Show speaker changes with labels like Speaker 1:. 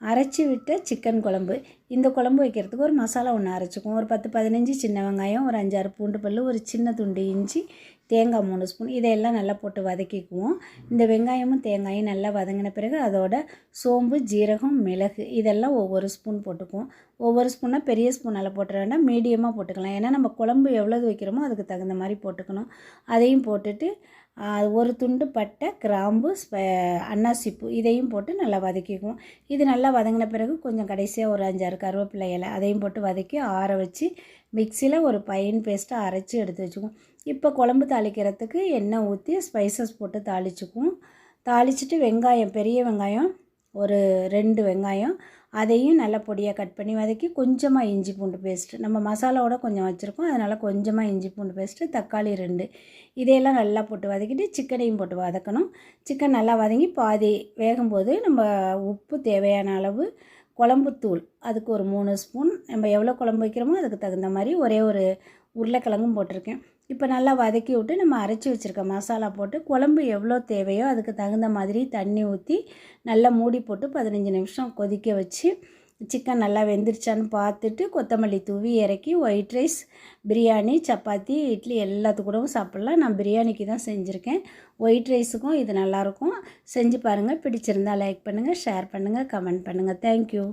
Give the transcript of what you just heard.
Speaker 1: அரைச்சி விட்ட சிக்கன் குழம்பு. இந்த குழம்பு வைக்கிறதுக்கு ஒரு மசாலா ஒன்று அரைச்சிக்குவோம். ஒரு 10-15 சின்ன வெங்காயம், ஒரு 5-6 பூண்டு பல், ஒரு சின்ன துண்டு இஞ்சி, தேங்காய் 3 ஸ்பூன், இதையெல்லாம் நல்லா போட்டு வதக்கிக்குவோம். இந்த வெங்காயமும் தேங்காயும் நல்லா வதங்கின பிறகு அதோட சோம்பு, ஜீரகம், மிளகு இதெல்லாம் ஒவ்வொரு ஸ்பூன் போட்டுக்குவோம். ஒவ்வொரு ஸ்பூனாக பெரிய ஸ்பூனால் போட்டுற வேண்டாம், மீடியமாக போட்டுக்கலாம். ஏன்னா நம்ம குழம்பு எவ்வளவு வைக்கிறோமோ அதுக்கு தகுந்த மாதிரி போட்டுக்கணும். அதையும் போட்டுட்டு ஒரு துண்டு பட்டை, கிராம்பு, அன்னாசிப்பூ இதையும் போட்டு நல்லா வதக்கிக்குவோம். இது நல்லா வதங்கின பிறகு கொஞ்சம் கடைசியாக ஒரு 5-6 கருவேப்பிலை இலை அதையும் போட்டு வதக்கி ஆற வச்சு மிக்சியில் ஒரு ஃபைன் பேஸ்ட்டாக அரைச்சி எடுத்து வச்சுக்குவோம். இப்போ குழம்பு தாளிக்கிறதுக்கு எண்ணெய் ஊற்றி ஸ்பைசஸ் போட்டு தாளிச்சுக்குவோம். தாளிச்சிட்டு வெங்காயம், பெரிய வெங்காயம் ஒரு 2 வெங்காயம் அதையும் நல்லா பொடியாக கட் பண்ணி வதக்கி கொஞ்சமாக இஞ்சி பூண்டு பேஸ்ட்டு, நம்ம மசாலாவோட கொஞ்சம் வச்சுருக்கோம், அதனால் கொஞ்சமாக இஞ்சி பூண்டு பேஸ்ட்டு, தக்காளி 2 இதையெல்லாம் நல்லா போட்டு வதக்கிட்டு சிக்கனையும் போட்டு வதக்கணும். சிக்கன் நல்லா வதங்கி பாதி வேகும்போது நம்ம உப்பு தேவையான அளவு, குழம்புத்தூள் அதுக்கு ஒரு 3 ஸ்பூன், நம்ம எவ்வளோ குழம்பு வைக்கிறோமோ அதுக்கு தகுந்த மாதிரி ஒரே ஒரு உருளைக்கிழங்கும் போட்டிருக்கேன். இப்போ நல்லா வதக்கி விட்டு நம்ம அரைச்சி வச்சுருக்க மசாலா போட்டு குழம்பு எவ்வளோ தேவையோ அதுக்கு தகுந்த மாதிரி தண்ணி ஊற்றி நல்லா மூடி போட்டு 15 நிமிஷம் கொதிக்க வச்சு சிக்கன் நல்லா வெந்துருச்சான்னு பார்த்துட்டு கொத்தமல்லி தூவி இறக்கி ஒயிட் ரைஸ், பிரியாணி, சப்பாத்தி, இட்லி எல்லாத்துக்கூடவும் சாப்பிட்லாம். நான் பிரியாணிக்கு தான் செஞ்சுருக்கேன். ஒயிட் ரைஸுக்கும் இது நல்லாயிருக்கும். செஞ்சு பாருங்கள். பிடிச்சிருந்தால் லைக் பண்ணுங்கள், ஷேர் பண்ணுங்கள், கமெண்ட் பண்ணுங்கள். தேங்க்யூ.